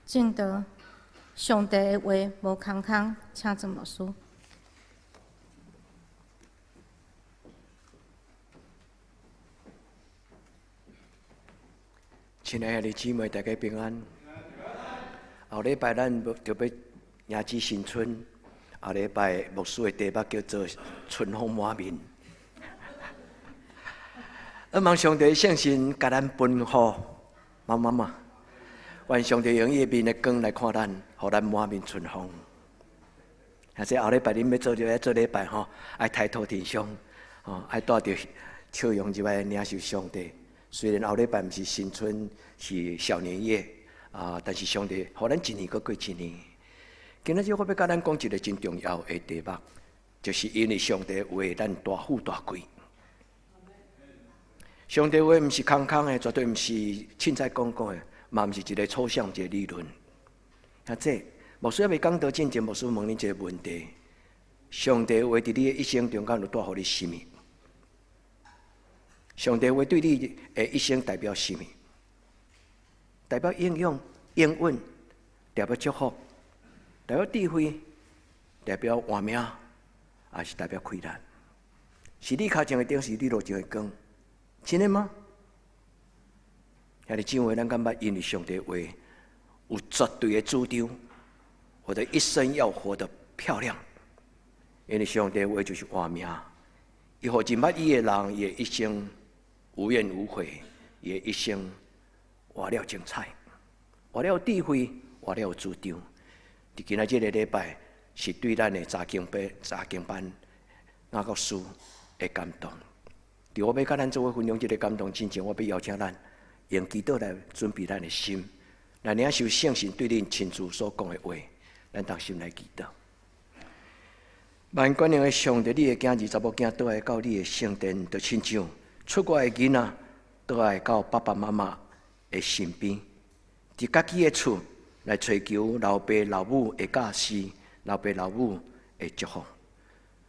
敬德，上帝的话无空空，请怎么说？亲爱的姊妹，大家平安。后礼拜咱就要迎接新春，后礼拜牧师的题目叫做“春风满面”。望上帝圣神甲咱分福，妈，愿上帝用伊的面的光来看咱，互咱满面春风。或者后礼拜恁要做礼拜吼，爱抬头挺胸，爱带着笑容入来领受上帝。虽然后礼拜毋是新春，是小年夜但是上帝互咱一年搁过一年。今仔日我要甲咱讲一个真重要的题目，就是因为上帝为咱大富大贵。上帝话毋是空空的，绝对毋是凊彩讲的，嘛毋是一个抽象一个理论。牧师还未讲到进前，牧师问你一个问题：上帝话伫你的一生中间有带互你什么？上帝话对你的一生代表什么？代表应用、应允，代表祝福，代表智慧，代表活命，还是代表困难？是你脚前的灯，是你路前的光？真的吗？兄弟姊妹，咱感觉因为上帝话有绝对的主张，我的一生要活得漂亮。因为上帝话就是活命，伊互真捌伊的人，伊的一生无怨无悔，伊的一生活了精彩，活了智慧，活了主张。伫今仔这个礼拜，是对咱的查经班雅各书的感动。伫我要甲咱做伙分享这个感动之前，我要邀请咱用祈祷来准备咱的心，来领受圣神对恁亲自所讲的话。咱同心来祈祷。万管能的上帝，你的囝儿查某囝倒来到你的圣殿，就亲像出外的囡仔倒来到爸爸妈妈的身边，伫家己的厝来追求老爸老母的教示，老爸老母的祝福。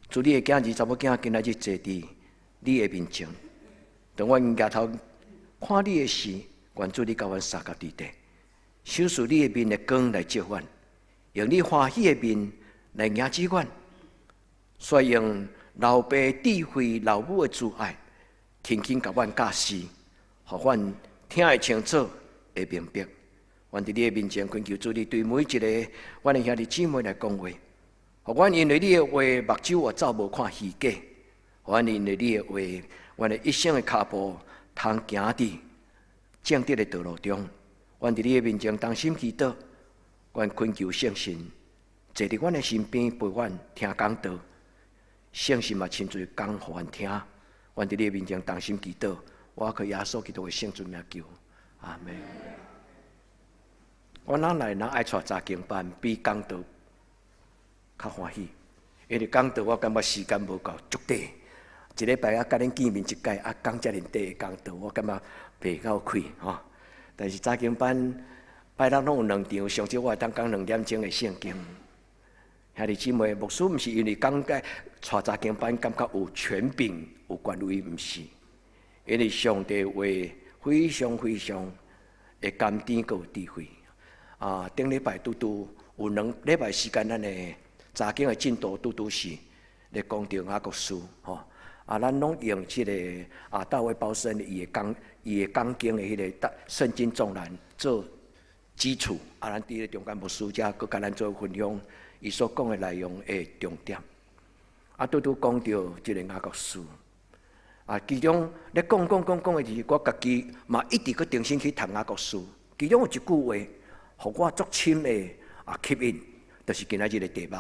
祝你的囝儿查某囝今仔日坐伫你的面前，当阮抬头看你的时，愿主你甲阮三角伫地，守住你的面的光来照阮，用你欢喜的面来迎接阮，所以用老爸智慧、老母的慈爱，轻轻甲阮教示，互阮听会清楚、会明白。阮伫你的面前，恳求主你对每一个阮的兄弟姊妹来讲话，互阮因为你的话目睭我走无看虚假。阮因为你的话，阮的一生的脚步通行伫正直的道路中。阮伫你的面前，当心祈祷，阮恳求圣神坐伫阮的身边，陪阮听讲道。圣神嘛亲自讲互阮听。阮伫你的面前，当心祈祷，我靠耶稣基督的圣尊名求，阿门。我哪来爱带查经班，比讲道较欢喜，因为讲道我感觉时间无够，足短。一礼拜甲恁见面一届，讲遮尔短的讲道，我感觉袂够开吼。但是查经班拜六拢有2场，上少我会当讲2点钟的圣经。兄弟姊妹，牧师毋是因为讲带查经班感觉有权柄、有权威，毋是，因为上帝话非常非常的甘甜，佮有智慧。顶礼拜拄有2礼拜时间，咱的查经的进度拄是咧讲到雅各书吼。咱拢用这个大卫包森伊的讲经的迄个圣经纵览做基础，咱伫咧中间牧师遮，佮甲咱做分享伊所讲的内容的重点。拄讲到这个雅各书，其中咧讲的是我家己嘛一直去重新去读雅各书，其中有一句话，互我足深的吸引，就是今仔日的题目：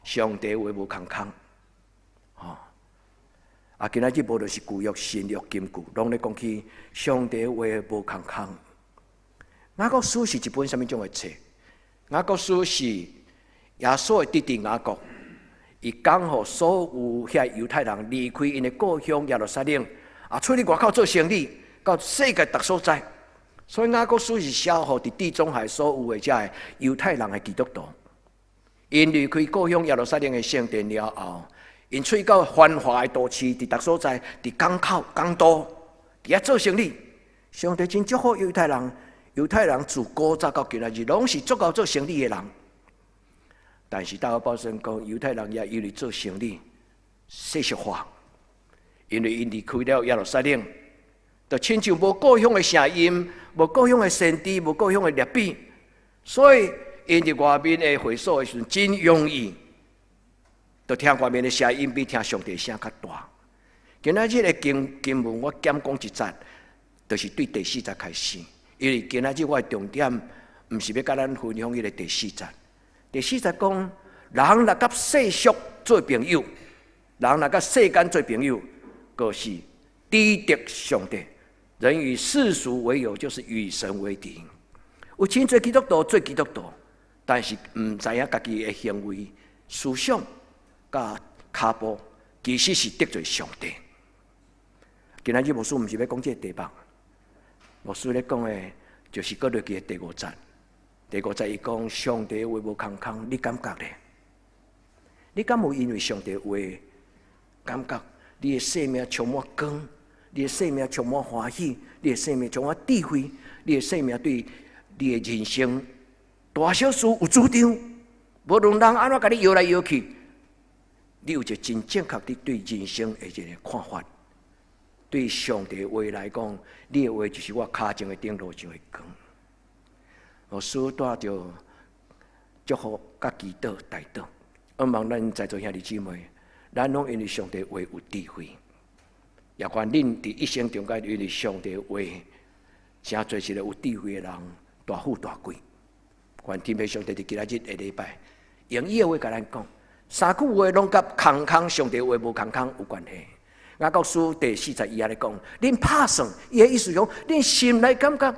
上帝话无空空。今仔日无就是旧约、新约、金句，拢咧讲起上帝话无空空。雅各书是一本什么种的册？雅各书是耶稣的弟弟雅各，伊讲互所有遐犹太人离开因的故乡耶路撒冷，出去外口做生意，到世界各所在。所以雅各书是写互伫地中海所有的遮犹太人的基督徒，因离开故乡耶路撒冷的圣殿了后。因出到繁华的都市，伫各所在，伫港口、港都，伫遐做生意。上帝真祝福犹太人，犹太人自古早到今仔日，拢是足够做生意的人。但是大卫保证讲，犹太人也因为做生意世俗化，因为因离开了耶路撒冷，就亲像无故乡的声音，无故乡的先知，无故乡的列比，所以因伫外面的会所的时阵真容易，就听外面的声音比听上帝的声较大。今仔日的经文我减讲一节，就是对第4节开始，因为今仔日我的重点毋是要甲咱分享迄个第4节。第4节讲，人若甲世俗做朋友，人若甲世间做朋友，就是敌敌上帝。人与世俗为友，就是与神为敌。有真侪基督徒做基督徒，但是毋知影家己的行为、思想、甲骹步，其实是得罪上帝。今仔日牧师毋是要讲这个题目，牧师咧讲的，就是过落去的第5节。第5节伊讲，上帝的话无空空，你感觉咧？你敢有因为上帝的话感觉你的生命充满光，你的生命充满欢喜，你的生命充满智慧，你的生命对你的人生大小事有主张？无论人安怎甲你摇来摇去，你有一个真正确的对人生的一个看法。对上帝的话来讲，你的话就是我脚前的灯，路上的光。牧师带着祝福甲祈祷代祷，希望咱在座兄弟姊妹，咱拢因为上帝的话有智慧，也愿恁伫一生中间因为上帝的话，真做一个有智慧的人，大富大贵。愿天父上帝伫今仔日的礼拜，用伊的话甲咱讲，三句话拢甲空空上帝的话无空空有关系。雅各书第4节以下咧讲，恁拍算，伊的意思讲，恁心内感觉。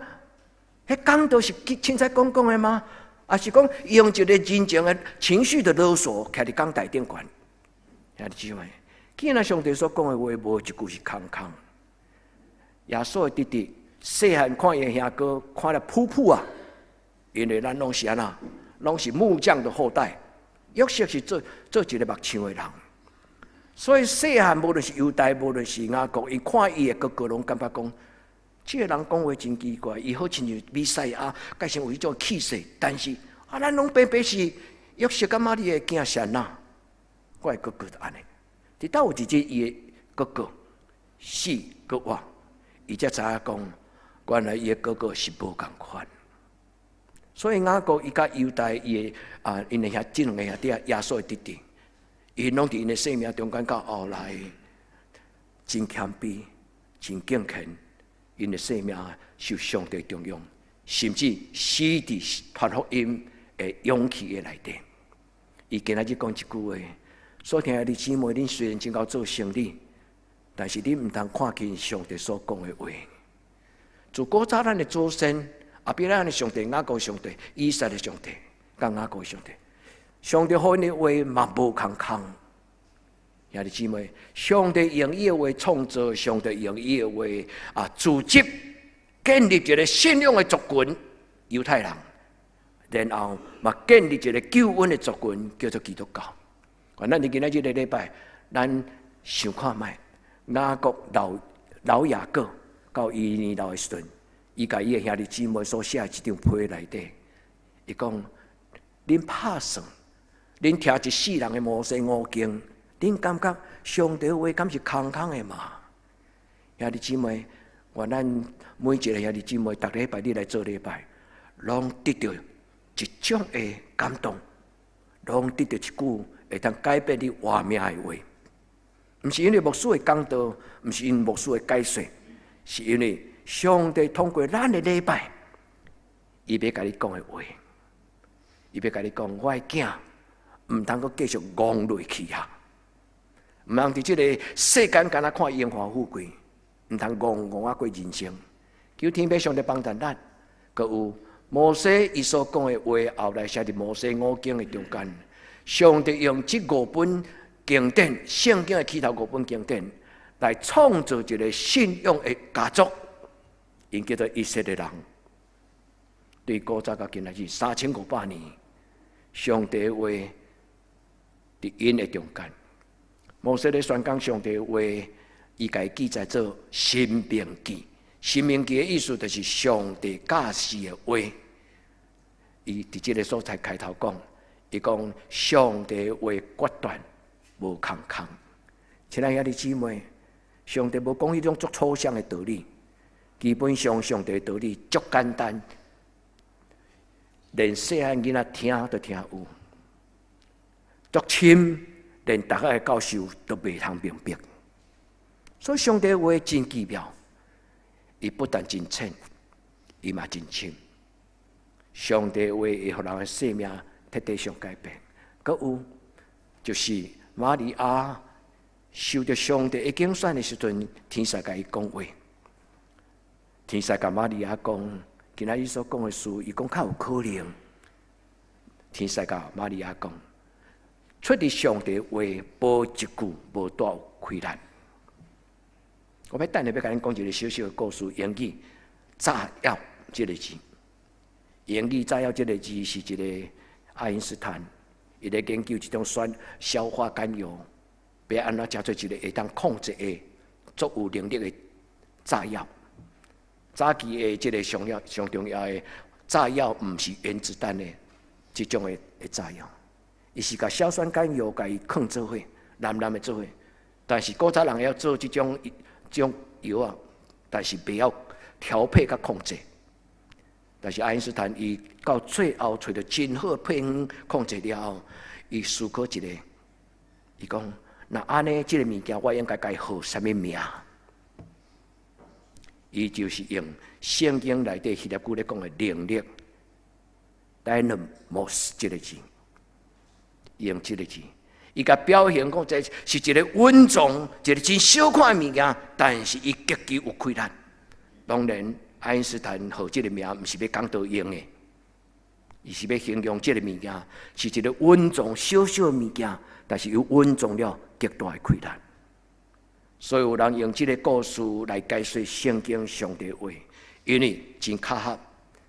迄讲都是凊彩讲的吗？还是讲用一个真正的情绪的勒索，徛伫讲台顶悬？兄弟姊妹，既然上帝所讲的话无一句是空空，耶稣的弟弟细汉看伊兄哥看了噗噗啊，因为咱拢是安那，拢是木匠的后代，约瑟是做一个木匠的人，所以细汉无论是犹大，无论是雅各，伊看伊的哥哥，拢感觉讲。这个人讲话真奇怪，伊好亲像弥赛亚，改成有迄种气势，但是咱拢偏偏是约瑟甲玛利亚的囝孙呐，我的哥哥就安尼。直到有一日，伊的哥哥死搁活，伊才知影讲，原来伊的哥哥是无共款。所以雅各伊甲犹大伊的因的这两个兄弟耶稣的弟弟，伊拢伫因的生命中间到后来，真谦卑，真敬虔。因的生命受上帝重用，甚至死伫传福音的勇气的内底。伊今仔日讲一句话，所听的姊妹，恁虽然真够做生意，但是恁毋通看轻上帝所讲的话。自古早咱的祖先，阿伯拉罕的上帝、雅各上帝、以撒的上帝、甲雅各上帝，上帝好因的话嘛无空空。兄弟姊妹，上帝用伊的话创造，上帝用伊的话组织建立一个信仰的族群犹太人，然后嘛建立一个救恩的族群叫做基督教。咱伫今仔日的礼拜，咱想看卖雅各老雅各到伊年老的时阵，伊甲伊的兄弟姊妹所写的一张批内底，伊讲：恁拍算，恁听一世人的摩西五经。恁感觉上帝的话敢是空空的嘛？兄弟姊妹，愿咱每一个兄弟姊妹，逐礼拜你来做礼拜，拢得到一种的感动，拢得到一句会当改变你活命的话。毋是因为牧师的讲道，毋是因牧师的解说，是因为上帝通过咱的礼拜，伊要甲你讲的话，伊要甲你讲，我的囝毋通阁继续戆落去啊！毋通伫即个世间敢若看荣华富贵，毋通戆啊过人生。求天父上帝帮助咱，阁有摩西伊所讲的话，后来写伫摩西五经的中间。上帝用这5本经典，圣经的起头5本经典，来创造一个信仰的家族，因叫做以色列人。对古早到今仔日3500年，上帝的话伫因的中间。摩西咧宣讲上帝的话，伊家记载做《申命记》，申命记的意思就是上帝教示的话。伊伫即个所在开头讲，伊讲上帝的话决断无空空。亲爱兄弟姊妹，上帝无讲迄种足抽象的道理，基本上上帝的道理足简单，连细汉囡仔听都听有，足深，连大家的教授都袂通明白。所以上帝的话真奇妙，伊不但真浅，伊嘛真深。上帝的话会互人的生命彻底上改变。阁有就是玛利亚受到上帝的拣选的时阵，天使甲伊讲话，天使甲玛利亚讲，今仔日所讲的事，伊讲较有可能。天使甲玛利亚讲，出自上帝的话，无一句无带有亏难。我要等下要甲恁讲一个小小的故事，英语炸药这个字。英语炸药这个字是一个爱因斯坦，伊咧研究一种硝化甘油，要安怎加做一个会当控制的、足有能力的炸药。早期的这个上重要的炸药，毋是原子弹的这种的炸药，伊是甲硝酸甘油甲伊放做伙，蓝蓝的做伙。但是古早人要做这种药啊，但是不要调配甲控制。但是爱因斯坦伊到最后找到真好的配方控制了后，伊思考一个，伊讲：那安尼这个物件我应该该号什么名？伊就是用圣经内底希腊语咧讲的能力 ，dynamos 这个字，用这个字，伊甲表现讲这是一个稳重、一个真小看的物件，但是伊极其有困难。当然。爱因斯坦号这个名，毋是要讲到用的，伊是要形容这个物件是一个稳重小小的物件，但是又稳重了极大的困难。所以有人用这个故事来解说圣经上帝的话，因为真巧合，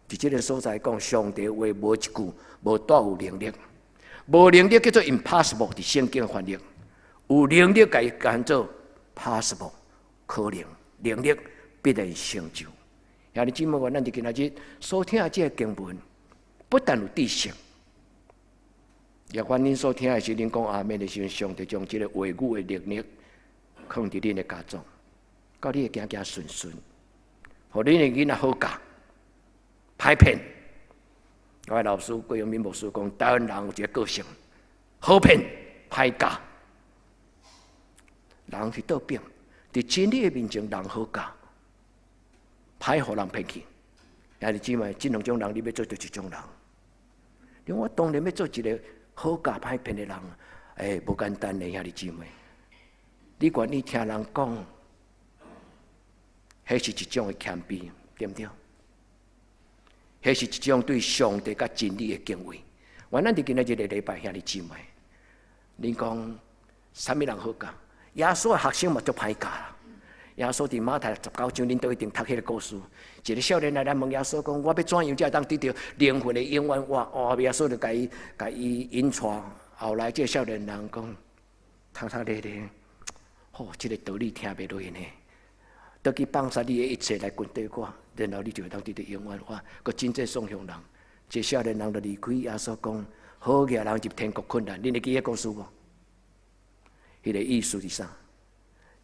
伫这个所在讲上帝的话无一句无带有能力，无能力叫做 impossible， 伫圣经翻译，有能力甲伊讲做 possible， 可能，能力必然成就。兄弟姊妹，咱伫今仔日所听的这个经文，不但有知识，也愿恁所听的是恁讲阿门的时候，上帝将这个话语的能力放伫恁的家中，到你会行行顺顺，互恁的囡仔好教，歹骗。我的老师郭永明牧师讲，台湾人有一个个性，好骗歹教，人是倒变，伫真理的面前，人好教。歹互人骗去，兄弟姊妹，这两种人，你要做到一种人。因为我当然要做一个好教歹骗的人，无简单的兄弟姊妹。你愿意听人讲，迄是一种的谦卑，对不对？迄是一种对上帝甲真理的敬畏。咱伫今仔日个礼拜，兄弟姊妹，你讲啥物人好教？耶稣的学生嘛足歹教啦。耶稣伫马太19章，恁都一定读迄个故事。一个少年来问耶稣讲：“我要怎样才当得到灵魂的永远？”耶稣就甲伊引带。后来这个少年人讲：“偷偷咧咧，这个道理听袂落呢。倒去放下你的一切来跟对我，然后你就会当得到永远。佮真正送向人。这少年人就离开耶稣讲：“好个人入天国困难。”恁会记迄故事无？迄个意思是啥？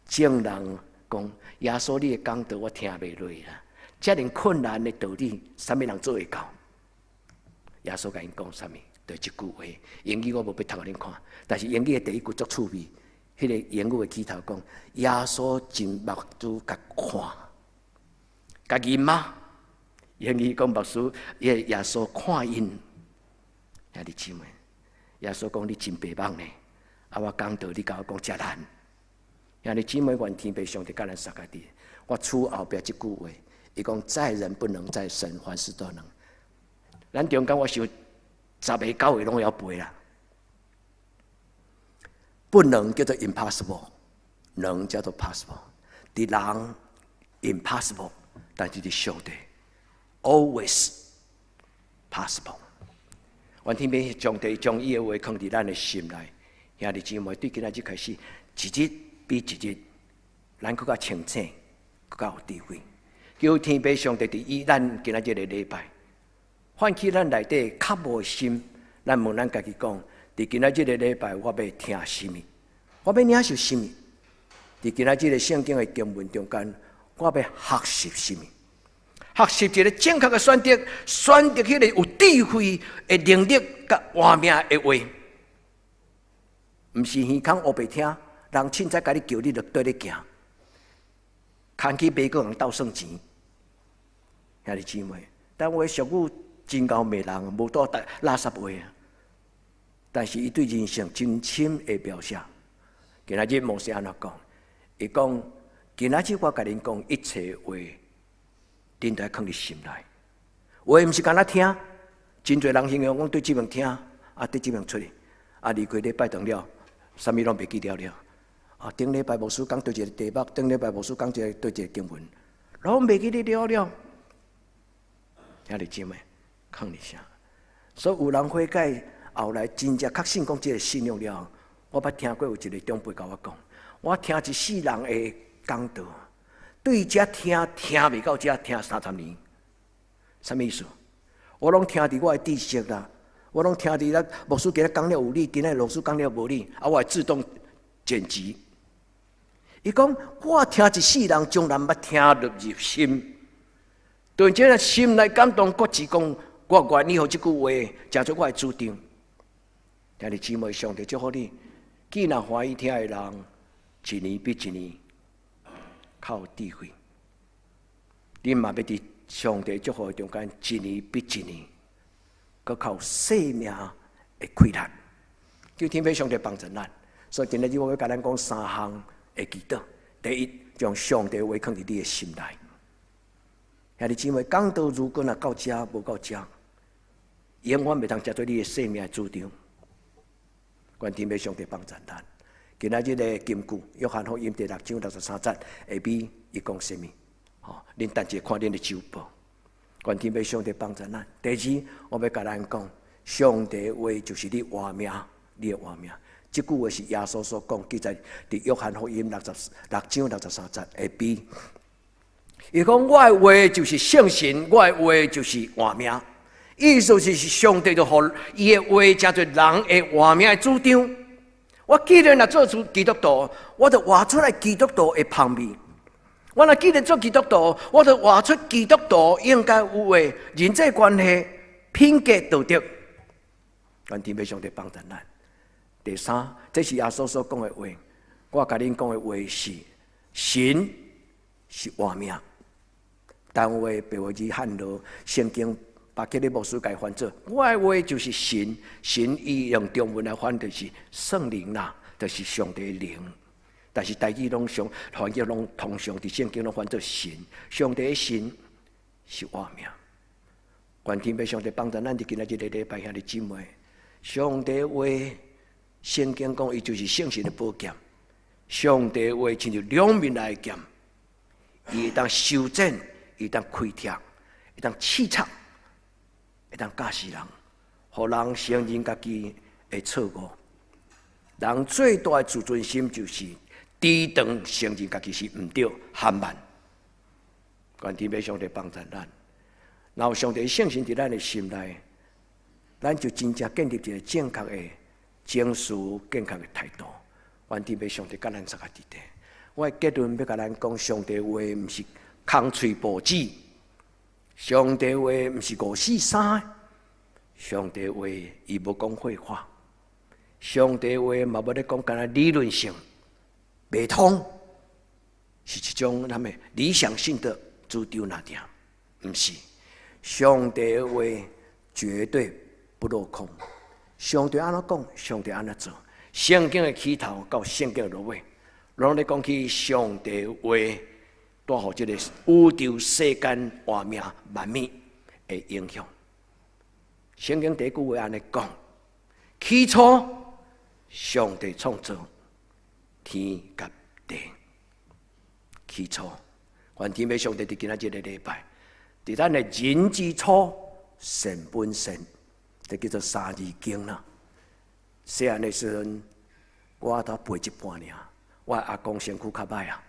正人。讲耶稣，你的讲道我听袂落啦，遮尔困难的道理，啥物人做会到？耶稣甲因讲啥物？就一句话，英语我无要读互恁看，但是英语的第一句足趣味，迄个英语的起头讲：耶稣真目睭甲看，家己吗？英语讲目睭，耶稣看因，兄弟姊妹，耶稣讲你真白目呢，我讲道你甲我讲遮难。兄弟姊妹，愿天父上帝甲咱撒家己。我厝后壁这句话，伊讲在人不能，在神凡事都能。咱中间我想10个9个拢要背啦。不能叫做 impossible， 能叫做 possible。伫人 impossible， 但是伫上帝 always possible。愿天父上帝将伊的话放伫咱的心内，兄弟姊妹，对今仔日开始，一日比一日，咱更加清醒，更加有智慧。求天父上帝伫伊咱今仔日个礼拜，唤起咱内底较无心，咱问咱家己讲：伫今仔日个礼拜，我要听什么？我要领受什么？伫今仔日个圣经的经文中间，我要学习什么？学习一个正确的选择，选择迄个有智慧的能力甲活命的话，毋是耳孔黑白听，人凊彩甲你叫你就对你行，牵起马个人斗算钱，兄弟姊妹，但话俗语真够骂人，无多垃圾话啊！但是伊对人生真深的描写。今仔日摩西安怎讲？伊讲今仔日我甲恁讲一切话。恁都要放伫心内，话毋是干那听，真侪人形容讲对即面听，对即面出去，离开礼拜堂了，啥物拢袂记了了。顶礼拜牧师讲对一个题目，顶礼拜牧师讲对一个经文，拢袂记了了。兄弟姊妹，放伫啥？所以有人悔改，后来真正确信讲即个信仰了。我捌听过有一个长辈甲我讲，我听一世人的讲道。对遮听袂到遮听30年，什么意思？我拢听伫我的知识啦，我拢听伫咱牧师今日讲了有理，今日老师讲了无理，我会自动剪辑。伊讲我听一世人，从来捌听入心，对这个心来感动，国志讲我愿意互即句话成做我的主张。兄弟姊妹，上帝祝福你，既然欢喜听的人，一年比一年。靠智慧，你嘛要伫上帝祝福中间，一年比一年，佮靠生命的开拓。求天父上帝帮助咱。所以今日我要甲咱讲3项的祈祷。第一，将上帝话放伫你的心内。兄弟姊妹，讲道如果若到遮无到遮，永远袂当接做你的生命的主张。愿天父上帝帮助咱。今仔日的金句，约翰福音第6章63节，下边伊讲什么？恁等者看恁的周报。愿天父上帝帮助咱。第二，我要甲咱讲，上帝话就是你活命，你的活命。这句话是耶稣所讲，记载伫约翰福音6章63节下边。伊讲我的话就是圣神，我的话就是活命。意思是上帝就互伊的话，成做人的活命的主张。我既然若做出基督徒，我就活出来基督徒的旁边。我若既然做基督徒，我就活出基督徒应该有的人际关系、品格、道德。愿天父上帝帮助咱。第三，这是耶稣所讲的话。我甲恁讲的话是：神是活命。单话白话字汉罗圣经。把这个牧师改翻做，我的话就是神，神伊用中文来翻就是圣灵啦，就是上帝的灵。但是台语拢翻译拢通常伫圣经拢翻做神，上帝的神是活命。愿天父上帝帮助咱伫今仔日个礼拜兄弟姊妹，上帝的话，圣经讲伊就是圣神的宝剑，上帝的话亲像两面来的剑，伊会当修正，伊会当开拓，会当刺插。会当教死人，互人承认家己的错误。人最大的自尊心就是低当承认家己是毋对、含慢。愿天父上帝帮助咱，然后上帝圣神伫咱的心内，咱就真正建立一个正确的情绪、正确的态度。愿天父上帝甲咱这个伫地。我的结论要甲咱讲，上帝话毋是空嘴报纸。上帝话毋是543，上帝话伊无讲废话，上帝话嘛无咧讲干那理论性，袂通，是一种咱们理想性的主张那点，毋是。上帝话绝对不落空，上帝安怎讲，上帝安怎做。圣经的起头到圣经的落尾，拢咧讲起上帝话。带予这个宇宙世间活命万物的影响。圣经第一句话安尼讲：起初上帝创造天甲地。起初，愿天父上帝伫今仔日个礼拜，伫咱的人之初，神本身，就叫做三字经啦。细汉的时阵，我才背一半尔，我阿公身躯较歹啊。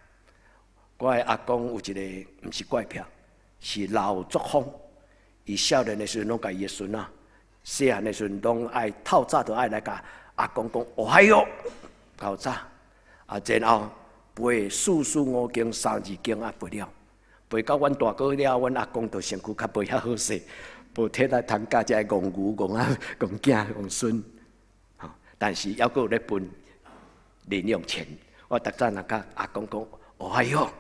我的阿公有一个，毋是怪癖，是老作风。伊少年的时阵，拢甲伊的孙仔，细汉的时阵，拢爱透早就爱来甲阿公讲“哦嗨哟”，较早然后背四书五经、32经背了，背到阮大哥了，阮阿公就身躯较袂遐好势，无体来参加这戆牛、戆仔、戆囝、戆孙。但是还佫有咧分零用钱。我逐早若甲阿公讲“哦嗨哟”，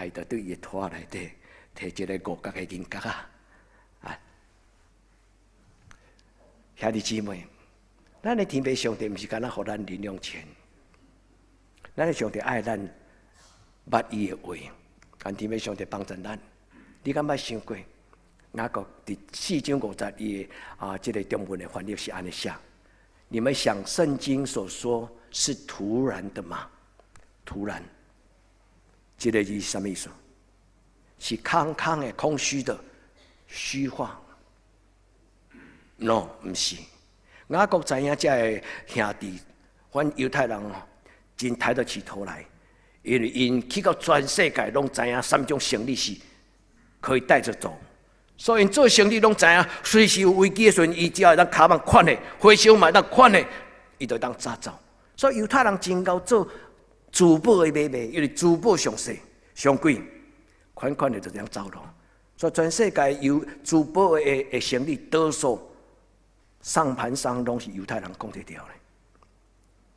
伊就对伊的拖内底摕一个五角的银角啊！兄弟姊妹，咱的天父上帝毋是干那互咱零用钱，咱的上帝爱咱捌伊的话，愿天父上帝帮助咱。你敢捌想过？雅各第4章51这个中文的翻译是安尼写：你们想圣经所说是突然的吗？突然，这个字是什么意思？是空空的、空虚的、虚话。No， 不是。雅各知影这个兄弟，反犹太人真抬得起头来，因为因去到全世界，拢知影3种行李是可以带着走，所以因做生意拢知影，随时有危机的时阵，伊只要当卡板款的，回收嘛当款的，伊就当早走。所以犹太人真够做珠宝的买卖，因为珠宝上细上贵，款款的就这样走咯。所以全世界有珠宝的生意，多数上盘商拢是犹太人讲得掉的，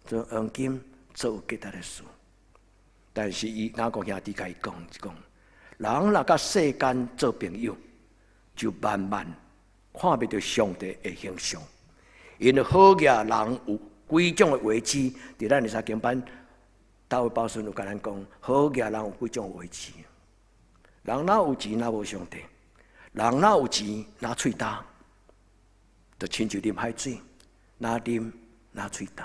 做黄金做有价值的事。但是伊雅各兄弟甲伊讲，人若甲世间做朋友，就慢慢看不到上帝的形象。因为好业人有几种的危机，伫咱的三经班，大卫保顺有甲咱讲，好业人有几种危机。人哪有钱，哪无上帝；人哪有钱，哪喙焦，就亲像啉海水，哪啉哪喙焦。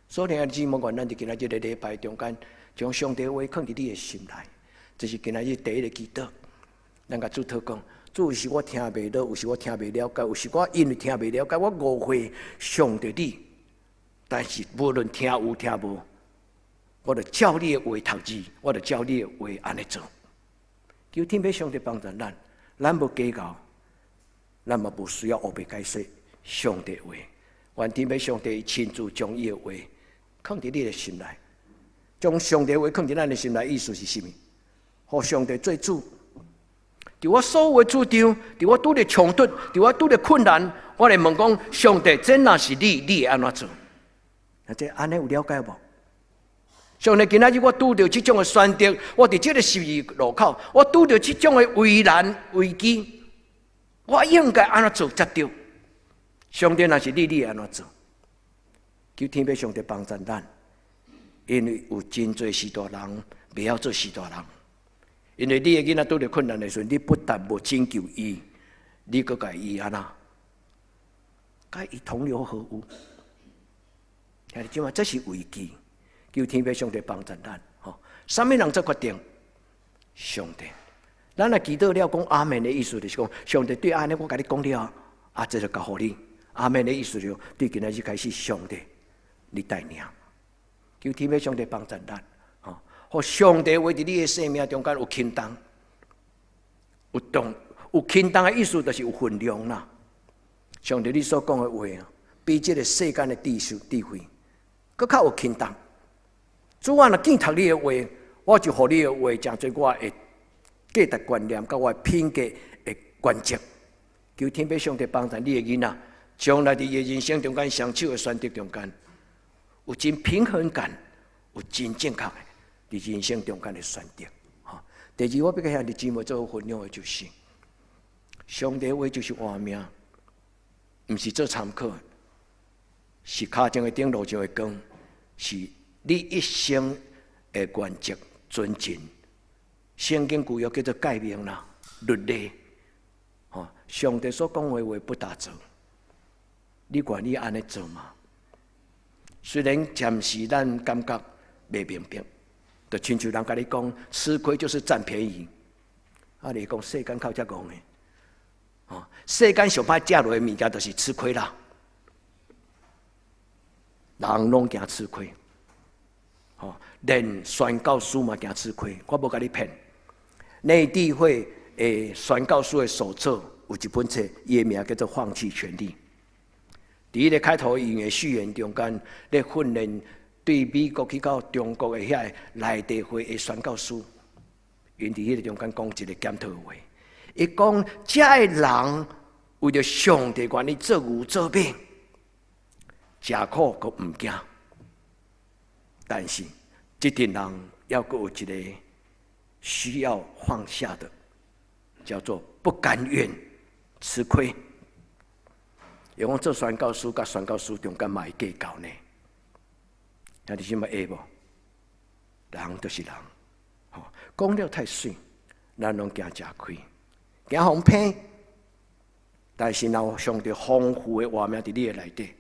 所以，姊妹愿咱伫今仔日的礼拜中间，将上帝的话放伫你的心内，这是今仔日第一个祈祷。咱甲主祷讲，主有时我听袂到，有时我听袂了解，有时我因为听袂了解，我误会上帝你。但是无论听有听无，我就照你的话读字，我就照你的话安尼做。求天父上帝帮助咱，咱无计较，咱嘛无需要黑白解释上帝的话。愿天父上帝亲自将伊的话放伫你的心内，将上帝的话放伫咱的心内，意思是甚么？互上帝做主。伫我所有的主张，伫我拄着冲突，伫我拄着困难，我来问讲：上帝，这若是你，你会安怎做？那这安尼有了解无？上帝，今仔日我拄着这种的选择，我伫这个十字路口，我拄着这种的危难危机，我应该安怎做才对？上帝，若是你，你会安怎做？求天父上帝帮助咱，因为有真侪许大人袂晓做许大人。因为你的囡仔拄着困难的时候，你不但无拯救伊，你阁甲伊安怎？甲伊同流合污。兄弟姊妹，这是危机。求天父上帝帮助咱。什么人做决定？上帝。咱来祈祷了，讲阿门的意思就是讲，上帝对安尼，我甲你讲了，这就交互你。阿门的意思就对今仔日开始，上帝你带领。求天父上帝帮助咱。互上帝话伫你的生命中间有轻重，有轻重的意思，就是有分量啦。上帝你所讲的话，比这个世间的智慧，搁较有轻重。主啊，若见读你的话，我就互你的话诚侪我的价值观念，甲我的品格的原则。求天父上帝帮助你的囡仔，将来伫伊的人生中间、双手的选择中间，有真平衡感，有真正确的伫人生中间的选择。第二，我要甲兄弟姊妹做分享的就是，上帝的话就是活命，毋是做参考，是骹前的顶，路上的光，是你一生的原则遵循。圣经旧约叫做诫命啦、律例。上帝所讲的话不打折，你愿意安尼做吗？虽然暂时咱感觉袂明白，就亲像人甲你讲，吃亏就是占便宜。你讲世间靠遮戆的，世间上歹食落的物件就是吃亏啦。人拢惊吃亏。连宣教师嘛惊吃亏，我无甲你骗。内地会宣教书的手册有一本册，伊的名叫做《放弃权利》。伫迄个开头引言序言中间，咧训练对美国去到中国的遐内地会的宣教书，因伫迄个中间讲一个检讨话。伊讲，遮的人为着上帝愿意做牛做马，食苦佫毋惊。但是，这群人要佫有一个需要放下的，叫做不甘愿吃亏。因讲做宣教书甲宣教书中间嘛会计较呢，兄弟姊妹会无？人就是人，讲了太水，咱拢惊吃亏，惊互骗。但是若有上帝丰富的画面伫你的内底，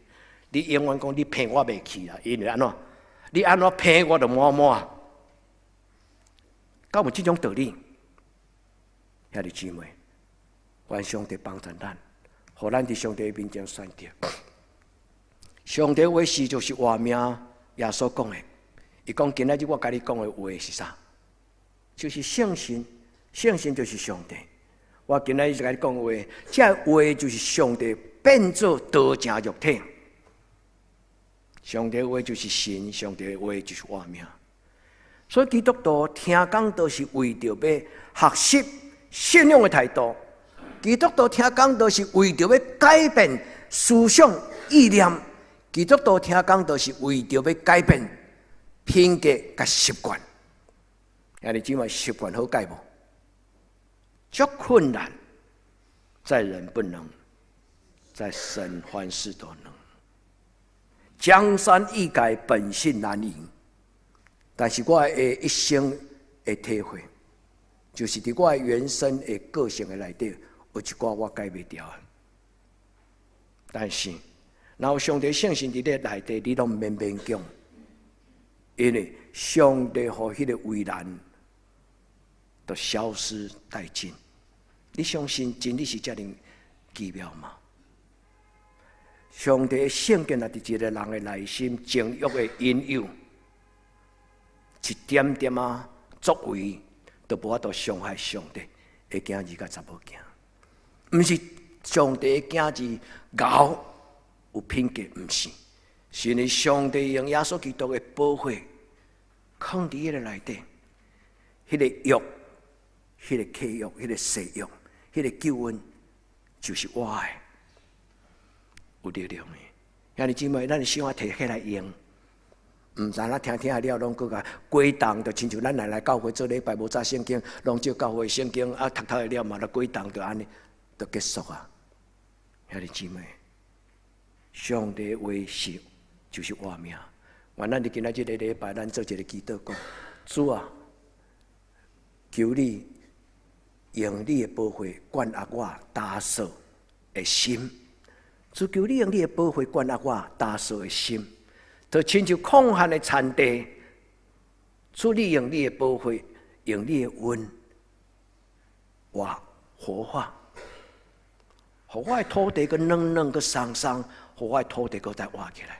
你永远讲你骗我袂去啦，因为安怎？你安怎骗我就满满。敢有这种道理？兄弟姊妹，愿上帝帮助咱。互咱伫上帝面前选择，上帝话是就是话命，耶稣讲的。伊讲今仔日我甲你讲的话是啥？就是圣神，圣神就是上帝。我今仔日就甲你讲的话，这话就是上帝变做道成肉体。上帝话就是神，上帝话就是话命。所以基督徒听讲都是为着要学习信仰的态度。基督徒听讲都是为着要改变思想意念，基督徒听讲都是为着要改变品格甲习惯。兄弟姊妹，习惯好改无？足困难，在人不能，在神凡事都能。江山易改，本性难移。但是我的一生的体会，就是伫我的原生的个性的内底。有一寡我改袂掉，但是，然后上帝圣神伫咧内底，你拢免勉强，因为上帝互迄个为难，都消失殆尽。你相信真理是遮尔奇妙吗？上帝的圣经也伫一个人的内心情欲的引诱，一点点啊作为，都无法度伤害上帝的囝儿甲查某囝。毋是上帝的囝儿牛有品格，毋是，是因为上帝用耶稣基督的宝血放伫迄个内底，迄个约、迄个契约、迄个誓约、迄个救恩，就是我的，有力量的。兄弟姊妹，咱想要摕起来用，毋知影听听了，拢搁甲归档，就亲像咱来教会做礼拜，无查圣经，拢照教会圣经啊，读的了嘛，就归档，就安尼。就结束啊！兄弟姊妹，上帝话是就是活命。愿咱伫今仔日个礼拜，咱做一个祈祷，讲主啊，求你用你的宝血灌压我打扫的心。主求你用你的宝血灌压我打扫的心，就亲像抗旱的田地。主你用你的宝血，用你的温活化。互我的土地个软软个松松，互我的土地个再活起来。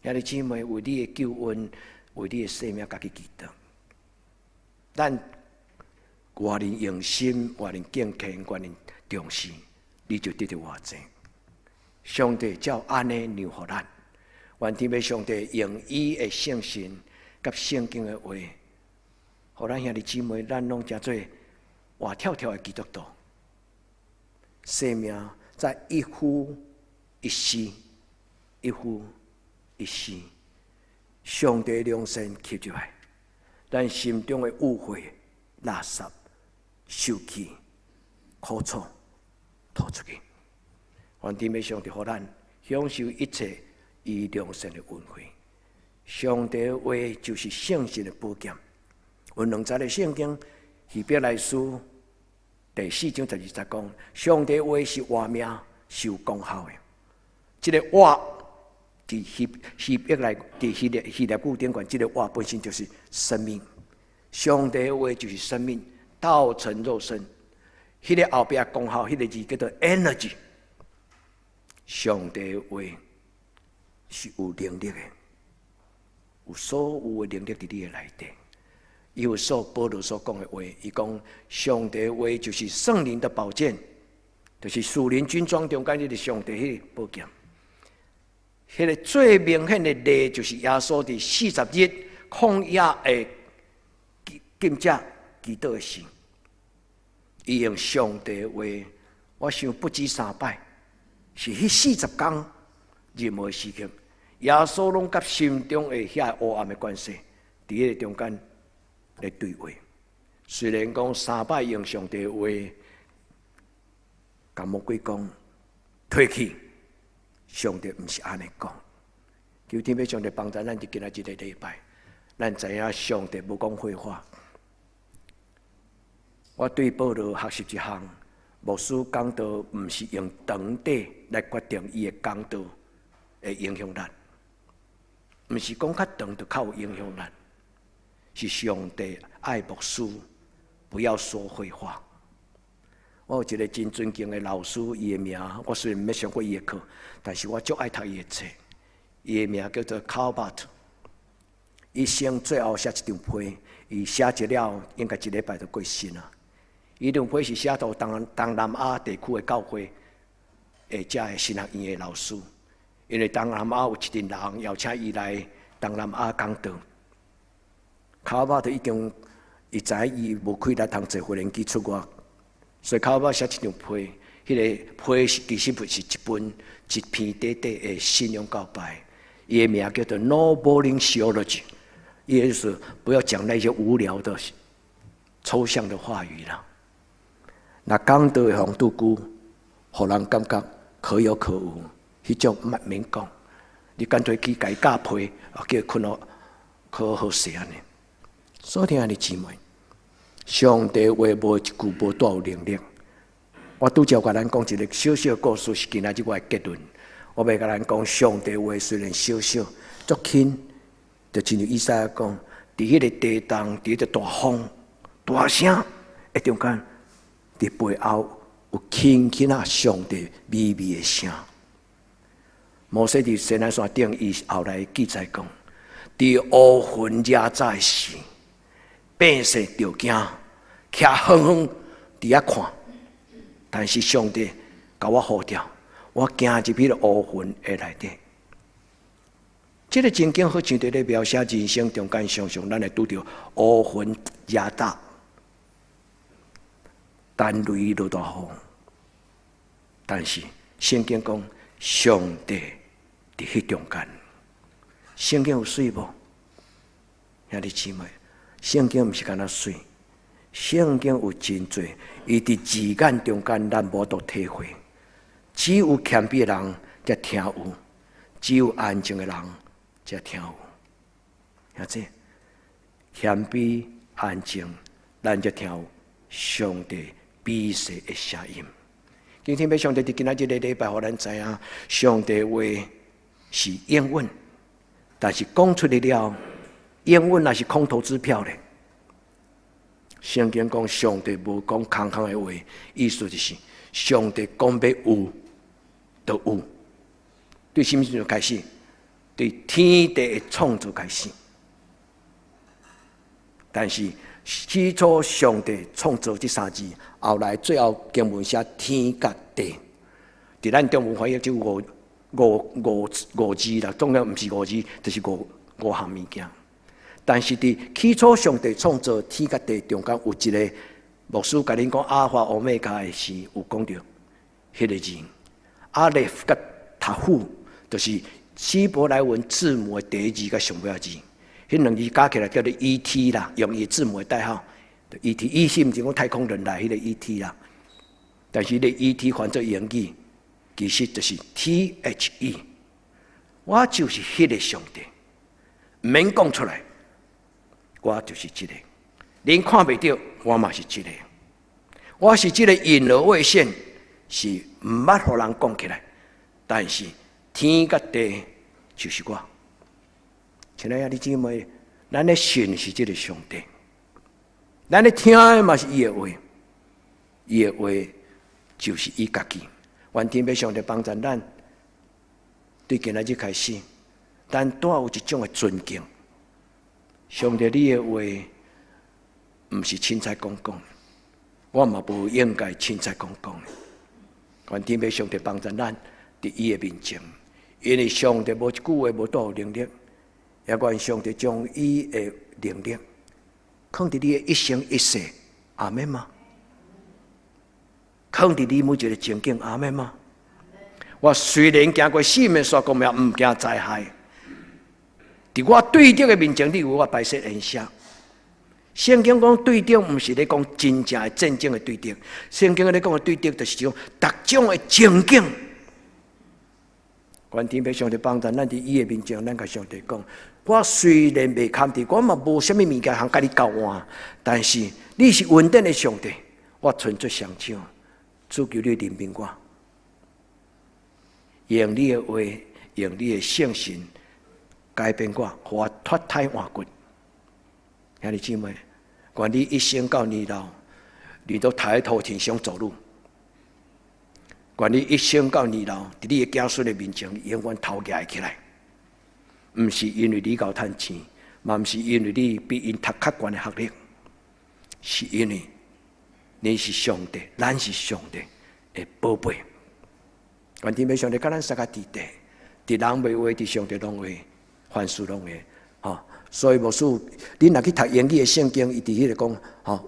兄弟姊妹，为你的救恩，为你的生命，家己祈祷。咱偌人用心，偌人敬虔，偌人重视，你就得到偌济。上帝照安尼让互咱，愿天父上帝用伊的圣神甲圣经的话，互咱兄弟姊妹，咱拢诚做活跳跳的基督徒。生命在一呼一吸，一呼一吸，上帝良善吸入来，咱心中的污秽、垃圾、受气、苦楚吐出去。愿天父上帝，互咱享受一切以良善的恩惠。上帝的话就是圣神的宝剑。有两节的圣经，希伯来书第4章12节讲，上帝话是活命，是有功效的。这个活，伫希伯来伫希腊古典馆，这个活本身就是生命。上帝话就是生命，道成肉身。迄个后壁功效，迄个字叫做 energy。上帝话是有能力的，有所有的能力伫你的内底。伊有说保罗所讲的话，伊讲上帝的话就是圣灵的宝剑，就是属灵军装中间的上帝迄个宝剑。迄个最明显的例就是耶稣伫40日旷野的禁食祈祷的时，伊用上帝的话，我想不止3摆，是迄40天任何时刻，耶稣拢甲心中的遐黑暗的关系，伫迄个中间来对话。虽然讲3摆用上帝的话，甲魔鬼讲退去。上帝毋是安尼讲，求天父上帝帮助咱伫今仔日个礼拜，咱知影上帝无讲废话。我对保罗学习一项，牧师讲道毋是用长短来决定伊的讲道会影响咱，毋是讲较长就较有影响咱，是上帝爱牧师，不要说废话。我有一个真尊敬的老师，伊的名我虽然没上过伊的课，但是我足爱读伊的册。伊的名叫做 Calvert。伊生最后写一张批，伊写一了，应该1礼拜就过身了。伊张批是写到东南亚地区的教会，遮的神学院的老师，因为东南亚有一群人邀请伊来东南亚讲道。Calvert已经伊知伊无开来通坐回人机出国。所以靠我写一张批，迄个批其实不是一本一篇短短的信仰告白，伊的名叫做 No Boring Theology， 意思是不要讲那些无聊的抽象的话语啦。那讲道的风度久，互人感觉可有可无，迄种毋免讲，你干脆去家教批，叫困了可好势安尼。所听的姊妹。上帝话无一句无带有能力。我拄则甲咱讲一个小小的故事，是今仔日我的结论。我要甲咱讲，上帝话虽然小小，足轻，就亲像以赛亚讲，伫迄个地动，伫迄个大风、大声的中间，伫背后有轻轻啊上帝微微的声。摩西伫西奈山顶，伊后来记载讲，伫乌云遮在时。百姓着惊，徛远远伫遐看，但是上帝甲我呼召，我行入迄个乌云的内底。这个情景好像伫咧描写人生中间，常常咱会拄着乌云压大，单雷落大雨。但是圣经讲，上帝伫迄中间。圣经有水无？兄弟姊妹。圣经毋是干那水，圣经有真多，伊伫字眼中间，咱无得体会。只有谦卑的人才听有，只有安静的人才听有。兄弟，谦卑安静，咱才听有上帝比谁的声音。今天要上帝伫今仔日个礼拜，互咱知影，上帝话是应允，但是讲出来了。英文也是空头支票咧。圣经讲上帝无讲空空的话，意思就是上帝讲要有就有。对什么时阵开始？对天地的创造开始。但是起初上帝创造这3字，后来最后经文写天甲地。伫咱中文翻译就五字啦，当然毋是5字，就是五项物件。但是伫起初上帝创造天甲地中间有一个牧师甲恁讲阿尔法欧米伽的时，有讲到迄个字，阿列夫甲塔夫，就是希伯来文字母的第一字甲上尾字，迄2字加起来叫做 ET 啦，用伊字母的代号 ET， 是毋是讲太空人来迄个 ET 啦？但是迄个 ET 翻做英语，其实就是 THE， 我就是迄个上帝，毋免讲出来。我就是这个，恁看袂到，我嘛是这个。我是这个隐而未现，是毋捌互人讲起来。但是天甲地就是我。亲爱的姊妹，咱咧信是这个上帝，咱咧听的嘛是伊的话，伊的话就是伊家己。愿天父上帝帮助咱，对今仔日开始，咱都有一种的尊敬。上帝，你的话毋是凊彩讲讲，我嘛无应该凊彩讲讲。愿天父上帝帮助咱伫伊的面前，因为上帝无一句话无多有能力，也愿上帝将伊的能力放伫你的一生一世。阿们吗？放伫你每一个情景。阿们吗？我虽然行过四面山公庙，毋惊灾害。伫我对敌的面前，你有我白色颜色。圣经讲对敌，毋是咧讲真正的战争的对敌。圣经咧讲的对敌，就是种各种的情景。愿天父上帝帮助咱伫伊的面前，咱甲上帝讲：我虽然未堪敌，我嘛无啥物物件通甲你交换，但是你是稳定的上帝，我存出双手，主求你怜悯我。用你的话，用你的圣神改变我，互我脱胎换骨。兄弟姊妹，愿你一生到年老，你都抬头挺胸走路；愿你一生到年老，伫你的家孙的面前，永远头抬起来。毋是因为你够趁钱，嘛毋是因为你比因读较悬的学历，是因为你是上帝，咱是上帝的宝贝。愿天父上帝甲咱三个伫地，伫人袂话，伫上帝拢话，凡事拢会。所以无数你若去读英语的圣经，伊伫迄个讲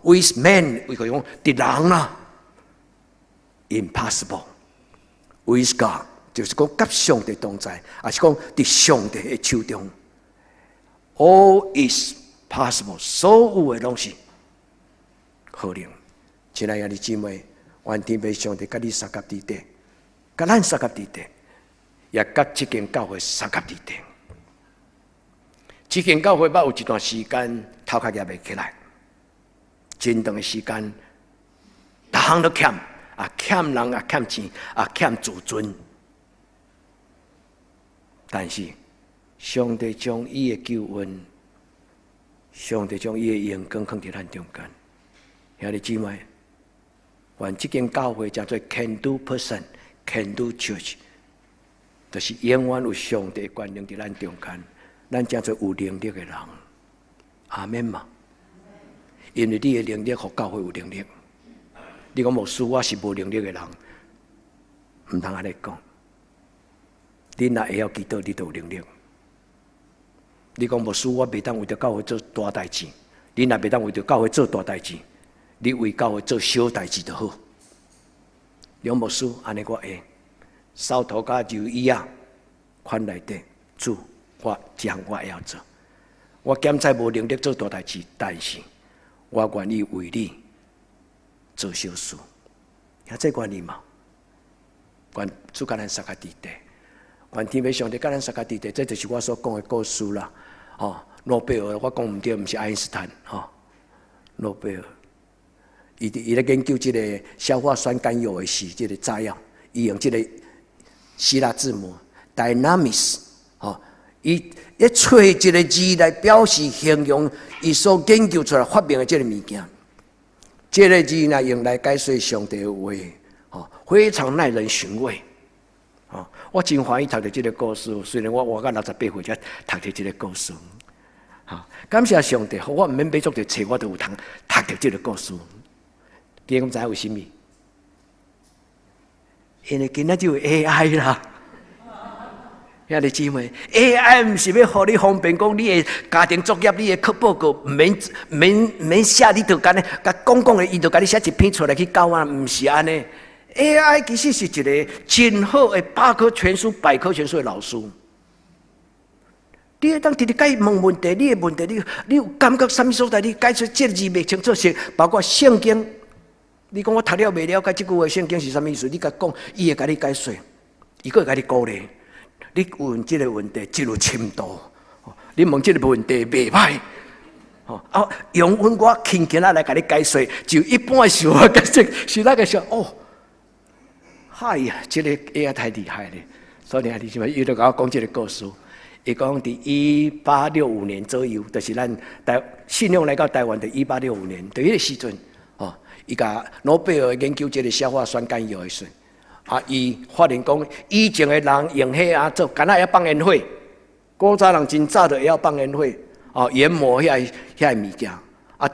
，with man， 伊讲伫人啦 ，impossible。with God， 就是讲甲上帝同在，也是讲伫上帝的手中 ，all is possible， 所有的拢是可能。亲爱的姊妹，愿天父上帝甲你三个伫地。甲咱三甲伫地，也甲这间教会三甲伫地。这间教会捌有一段时间头壳也袂起来，真长的时间，逐项都欠，欠人也欠钱，欠自尊。但是上帝将伊的救恩，上帝将伊的阳光放伫咱中间。兄弟姊妹，愿这间教会叫做 Can Do Person。Can do church， 就是永远有上帝的权能伫咱中间，咱才做有能力的人。阿们嘛？因为你的能力，互教会有能力。你讲牧师，我是无能力的人，唔通安尼讲。你若会晓祈祷，你就有能力。你讲牧师，我袂当为着教会做大代志，你若袂当为着教会做大代志，你为教会做小代志就好。梁牧师，安尼我会扫涂甲揉椅啊，款内底主，我将我会晓做。我检测无能力做大代志，但是我愿意为你做小事。也这愿意嘛？愿主甲咱三个伫地，愿天父上帝甲咱三个伫地，这就是我所讲的故事啦。诺贝尔我讲毋对，毋是爱因斯坦，诺贝尔。伊咧研究这个消化酸甘油的时，这个炸药，伊用这个希腊字母 dynamis， 伊咧找一个字来表示形容伊所研究出来发明的这个物件。这个字呢，用来解说上帝的话，非常耐人寻味。我真欢喜读到这个故事，虽然我活到68岁才读到这个故事。感谢上帝，我毋免买足着册，我都有通读到这个故事。你讲知影为什么？因为今仔就有 AI 啦，兄弟姊妹 ，AI 毋是要互你方便讲你的家庭作业、你的课报告，毋免写，你就干咧，甲讲的，伊就甲你写一篇出来去教啊，毋是安尼。AI 其实是一个真好的百科全书的老师。你当直直甲伊问问题，你的问题，你有感觉什么所在？你解出这个字未清楚是包括圣经。你讲我读了未了解这句话圣经是什么意思？你甲讲，伊会甲你解说，伊佫会甲你鼓励。你问这个问题，进入深度。你问这个问题袂歹，用我轻轻来甲你解说，就一般的时候我解说是那个说嗨呀，这个 AI 太厉害了。所以你是咪伊就甲我讲这个故事？伊讲伫1865年左右，就是咱信用来到台湾的1865年，就迄个时阵。伊甲诺贝尔研究这个消化酸甘油的时，伊发现讲以前的人用迄做，敢若要放烟火，古早人真早就会晓放烟火，研磨遐物件，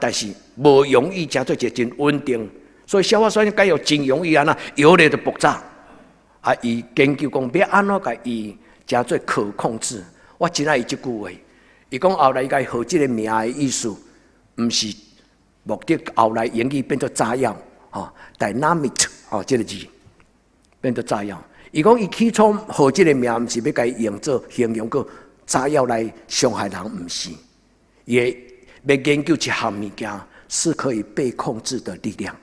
但是无容易真做一个真稳定。所以消化酸该有真容易摇咧就爆炸。伊研究讲要安怎甲伊真做可控制。我真爱伊即句话，伊讲后来伊甲伊号即个名的意思，毋是目的后来英语变做炸药，dynamite 即个字变做炸药。伊讲伊起初号即个名，毋是要甲伊用做形容个炸药来伤害人，毋是，伊要研究一项物件是可以被控制的力量。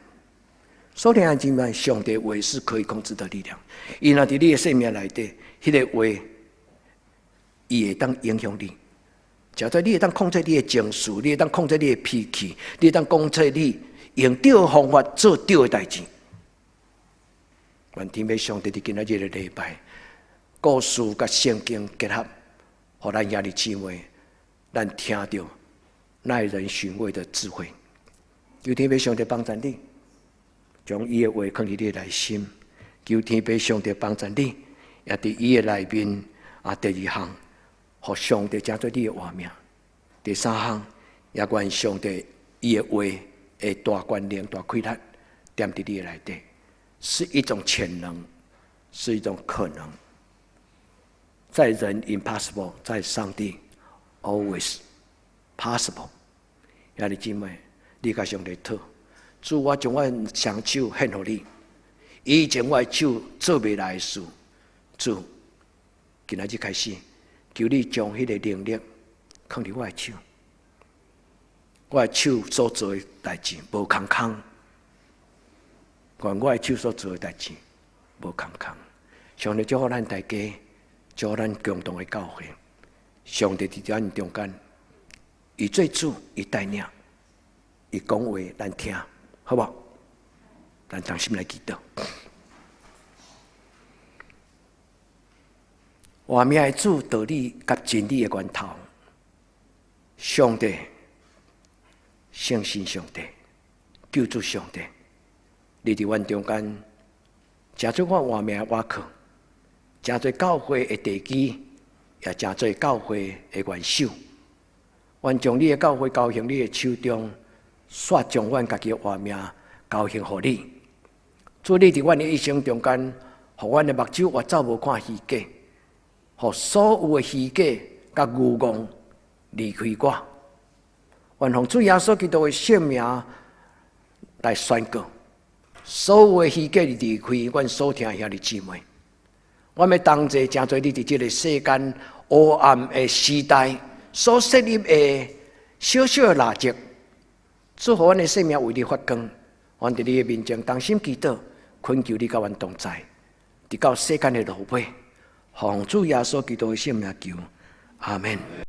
所以啊，姊妹，上帝话是可以控制的力量。伊若伫你的生命内底，迄个话，伊会当影响你。就在你会当控制你的情绪，你会当控制你的脾气，你会当控制你用对的方法做对的代志。愿天父上帝伫今仔日的礼拜，故事甲圣经结合，互咱兄弟姊妹，咱听到耐人寻味的智慧。求天父上帝帮助你。将伊的话放伫你的内心，求天父上帝帮助你，也伫伊的内面。第二项，互上帝成做你的活命。第三项，也愿上帝伊的话会大权能、大开力，踮伫你的内底，是一种潜能，是一种可能。在人 impossible， 在上帝 always possible。兄弟姊妹，你甲上帝讨。主，我将我双手献予你。以前我的手做袂来的事，主，今仔日开始，求你将迄个能力放伫我的手。我的手所做的代志无空空，愿我的手所做的代志无空空。上帝祝福咱大家，祝福咱共同的教会。上帝伫咱中间，伊做主，伊带领，伊讲话咱听。好不好？咱同心来祈祷。活命的主，道理甲真理的源头，上帝、圣神上帝、救主上帝，你伫阮中间，成做我活命的瓦壳，成做教会的地基，也成做教会的元首。阮将你的教会交行你的手中。煞将阮家己的活命交献予你，主你伫阮的一生中间，互阮的目睭我走无看虚假，互所有的虚假甲愚妄离开我。愿奉主耶稣基督的圣名来宣告，所有的虚假离开阮所听兄弟姊妹。我们同齐诚侪你伫这个世间黑暗的时代所设立的小小的蜡烛。祝福阮的生命为你发光，阮伫你的面前同心祈祷，恳求你甲阮同在，直到世间的落尾，奉主耶稣基督的圣名求，阿门。